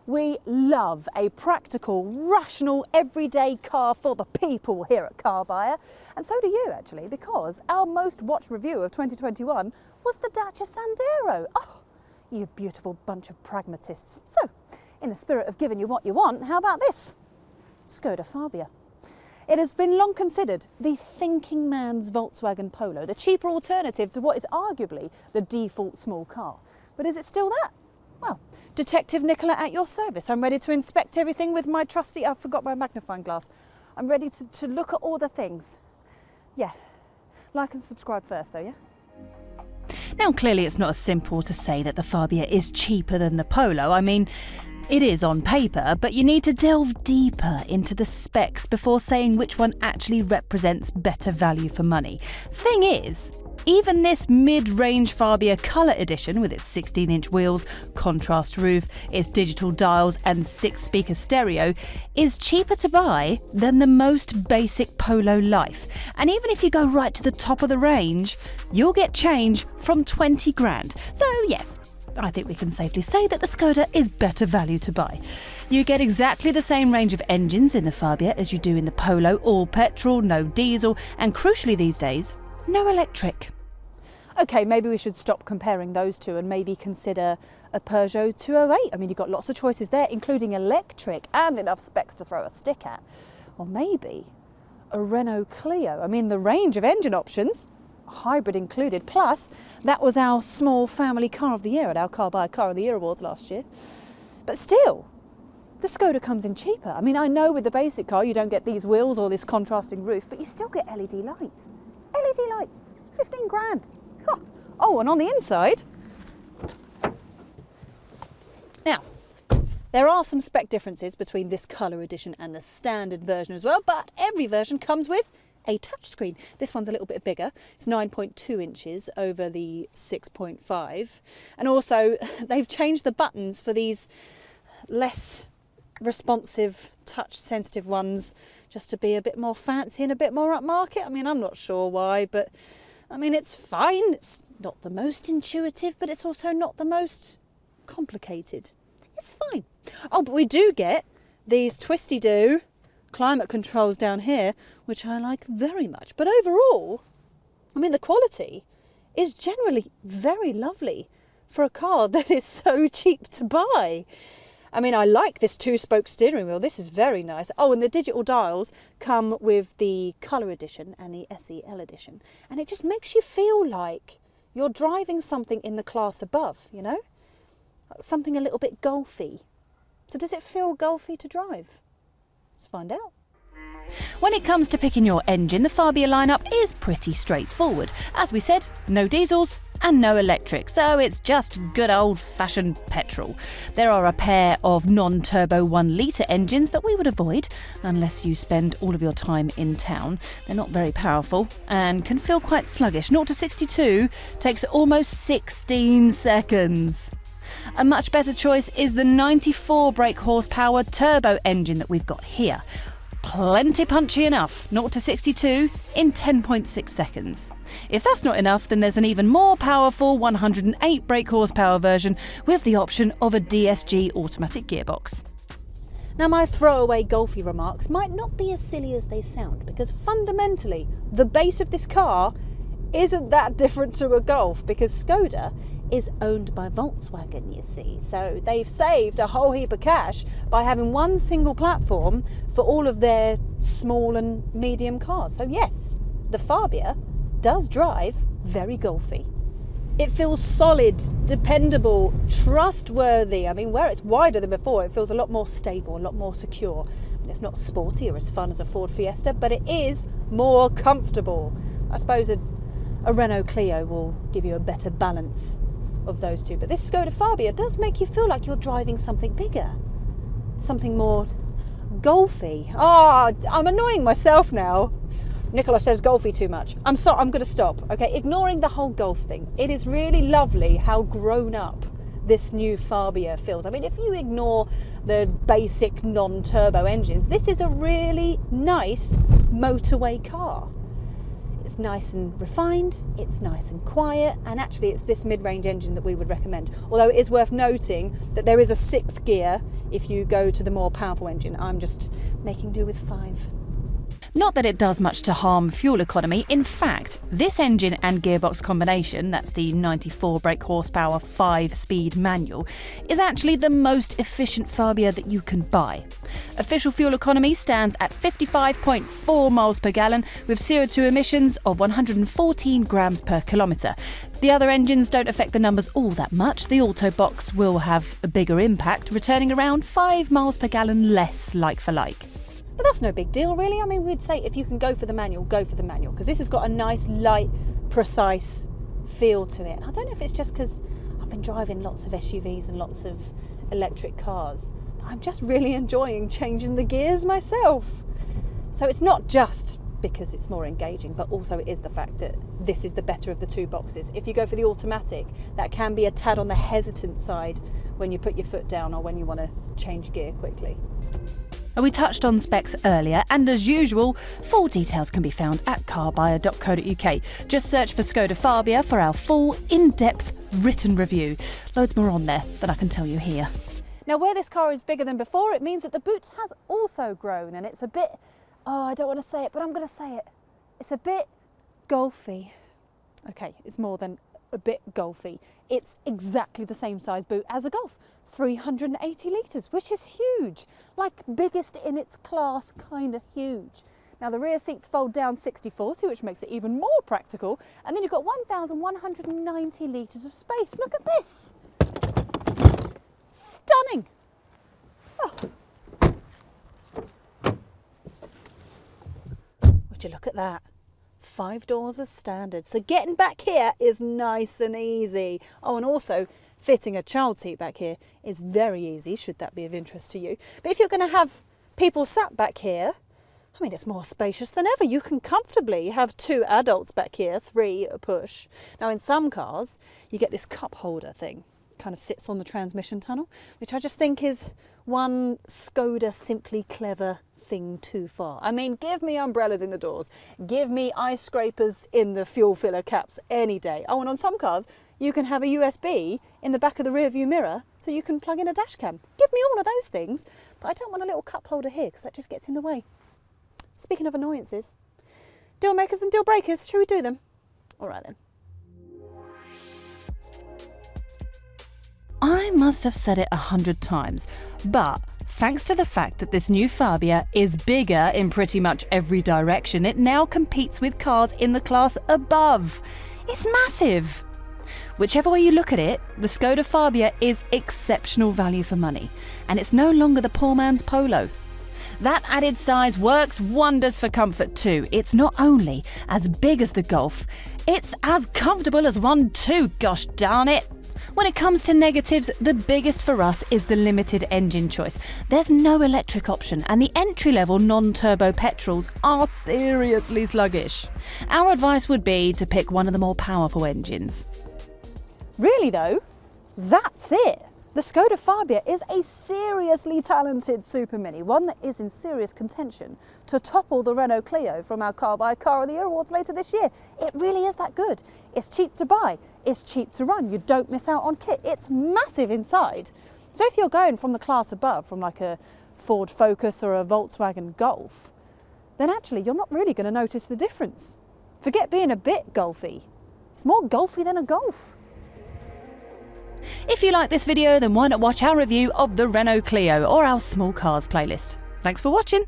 We love a practical, rational, everyday car for the people here at Carbuyer. And so do you, actually, because our most watched review of 2021 was the Dacia Sandero. Oh, you beautiful bunch of pragmatists. So, in the spirit of giving you what you want, how about this? Skoda Fabia. It has been long considered the thinking man's Volkswagen Polo, the cheaper alternative to what is arguably the default small car. But is it still that? Well, Detective Nicola at your service. I'm ready to inspect everything with my trusty, I forgot my magnifying glass. I'm ready to look at all the things. Yeah, like and subscribe first though, yeah? Now, clearly it's not as simple to say that the Fabia is cheaper than the Polo. I mean, it is on paper, but you need to delve deeper into the specs before saying which one actually represents better value for money. Thing is, even this mid-range Fabia Colour Edition with its 16-inch wheels, contrast roof, its digital dials and 6-speaker stereo is cheaper to buy than the most basic Polo Life. And even if you go right to the top of the range, you'll get change from 20 grand. So yes, I think we can safely say that the Skoda is better value to buy. You get exactly the same range of engines in the Fabia as you do in the Polo, all petrol, no diesel, and crucially these days, no electric. Okay, maybe we should stop comparing those two and maybe consider a Peugeot 208. I mean, you've got lots of choices there, including electric and enough specs to throw a stick at. Or maybe a Renault Clio. I mean, the range of engine options, hybrid included, plus that was our small family car of the year at our Carbuyer Car of the Year Awards last year. But still, the Skoda comes in cheaper. I mean, I know with the basic car you don't get these wheels or this contrasting roof, but you still get LED lights. LED lights, 15 grand. Huh. Oh, and on the inside, now, there are some spec differences between this colour edition and the standard version as well, but every version comes with a touchscreen. This one's a little bit bigger. It's 9.2 inches over the 6.5. And also, they've changed the buttons for these less responsive, touch-sensitive ones just to be a bit more fancy and a bit more upmarket. I mean, I'm not sure why, but I mean, it's fine. It's not the most intuitive, but it's also not the most complicated. It's fine. Oh, but we do get these twisty-do climate controls down here, which I like very much. But overall, I mean, the quality is generally very lovely for a car that is so cheap to buy. I mean, I like this 2-spoke steering wheel. This is very nice. Oh, and the digital dials come with the Colour Edition and the SEL Edition. And it just makes you feel like you're driving something in the class above, you know? Something a little bit golfy. So does it feel golfy to drive? Let's find out. When it comes to picking your engine, the Fabia lineup is pretty straightforward. As we said, no diesels and no electric, so it's just good old-fashioned petrol. There are a pair of non-turbo 1-litre engines that we would avoid unless you spend all of your time in town. They're not very powerful and can feel quite sluggish. 0 to 62 takes almost 16 seconds. A much better choice is the 94 brake horsepower turbo engine that we've got here. Plenty punchy enough, 0 to 62 in 10.6 seconds. If that's not enough, then there's an even more powerful 108 brake horsepower version with the option of a DSG automatic gearbox. Now, my throwaway golfy remarks might not be as silly as they sound, because fundamentally, the base of this car isn't that different to a Golf, because Skoda is owned by Volkswagen, you see. So they've saved a whole heap of cash by having one single platform for all of their small and medium cars. So yes, the Fabia does drive very golfy. It feels solid, dependable, trustworthy. I mean, where it's wider than before, it feels a lot more stable, a lot more secure. And it's not sporty or as fun as a Ford Fiesta, but it is more comfortable. I suppose a Renault Clio will give you a better balance of those two. But this Skoda Fabia does make you feel like you're driving something bigger, something more golfy. Oh, I'm annoying myself now. Nicola says golfy too much. I'm sorry, I'm going to stop. Okay, ignoring the whole golf thing. It is really lovely how grown up this new Fabia feels. I mean, if you ignore the basic non-turbo engines, this is a really nice motorway car. It's nice and refined, it's nice and quiet, and actually it's this mid-range engine that we would recommend. Although it is worth noting that there is a 6th gear if you go to the more powerful engine. I'm just making do with 5. Not that it does much to harm fuel economy. In fact, this engine and gearbox combination, that's the 94 brake horsepower 5-speed manual, is actually the most efficient Fabia that you can buy. Official fuel economy stands at 55.4 miles per gallon with CO2 emissions of 114 grams per kilometre. The other engines don't affect the numbers all that much. The auto box will have a bigger impact, returning around 5 miles per gallon less like for like. But that's no big deal, really. I mean, we'd say if you can go for the manual, go for the manual, because this has got a nice, light, precise feel to it. And I don't know if it's just because I've been driving lots of SUVs and lots of electric cars. I'm just really enjoying changing the gears myself. So it's not just because it's more engaging, but also it is the fact that this is the better of the 2 boxes. If you go for the automatic, that can be a tad on the hesitant side when you put your foot down or when you want to change gear quickly. We touched on specs earlier, and as usual, full details can be found at carbuyer.co.uk. Just search for Skoda Fabia for our full, in-depth written review. Loads more on there than I can tell you here. Now, where this car is bigger than before, it means that the boot has also grown, and it's a bit, I don't want to say it, but I'm going to say it. It's a bit golfy. Okay, it's more than a bit golfy. It's exactly the same size boot as a Golf. 380 litres, which is huge, like biggest in its class, kind of huge. Now the rear seats fold down 60/40, which makes it even more practical, and then you've got 1,190 litres of space. Look at this. Stunning. Oh. Would you look at that? 5 doors as standard. So getting back here is nice and easy. Oh, and also fitting a child seat back here is very easy, should that be of interest to you. But if you're going to have people sat back here, I mean, it's more spacious than ever. You can comfortably have 2 adults back here, 3 a push. Now, in some cars, you get this cup holder thing, kind of sits on the transmission tunnel, which I just think is one Skoda simply clever thing too far. I mean, give me umbrellas in the doors, give me ice scrapers in the fuel filler caps any day. Oh, and on some cars, you can have a USB in the back of the rear view mirror so you can plug in a dash cam. Give me all of those things, but I don't want a little cup holder here because that just gets in the way. Speaking of annoyances, Dealmakers and Dealbreakers, shall we do them? All right then. I must have said it 100 times, but thanks to the fact that this new Fabia is bigger in pretty much every direction, it now competes with cars in the class above. It's massive. Whichever way you look at it, the Skoda Fabia is exceptional value for money, and it's no longer the poor man's Polo. That added size works wonders for comfort too. It's not only as big as the Golf, it's as comfortable as one too, gosh darn it. When it comes to negatives, the biggest for us is the limited engine choice. There's no electric option, and the entry-level non-turbo petrols are seriously sluggish. Our advice would be to pick one of the more powerful engines. Really though, that's it. The Skoda Fabia is a seriously talented supermini, one that is in serious contention to topple the Renault Clio from our Carbuyer Car of the Year awards later this year. It really is that good. It's cheap to buy, it's cheap to run, you don't miss out on kit, it's massive inside. So if you're going from the class above, from like a Ford Focus or a Volkswagen Golf, then actually you're not really going to notice the difference. Forget being a bit golfy. It's more golfy than a Golf. If you like this video, then why not watch our review of the Renault Clio or our small cars playlist. Thanks for watching.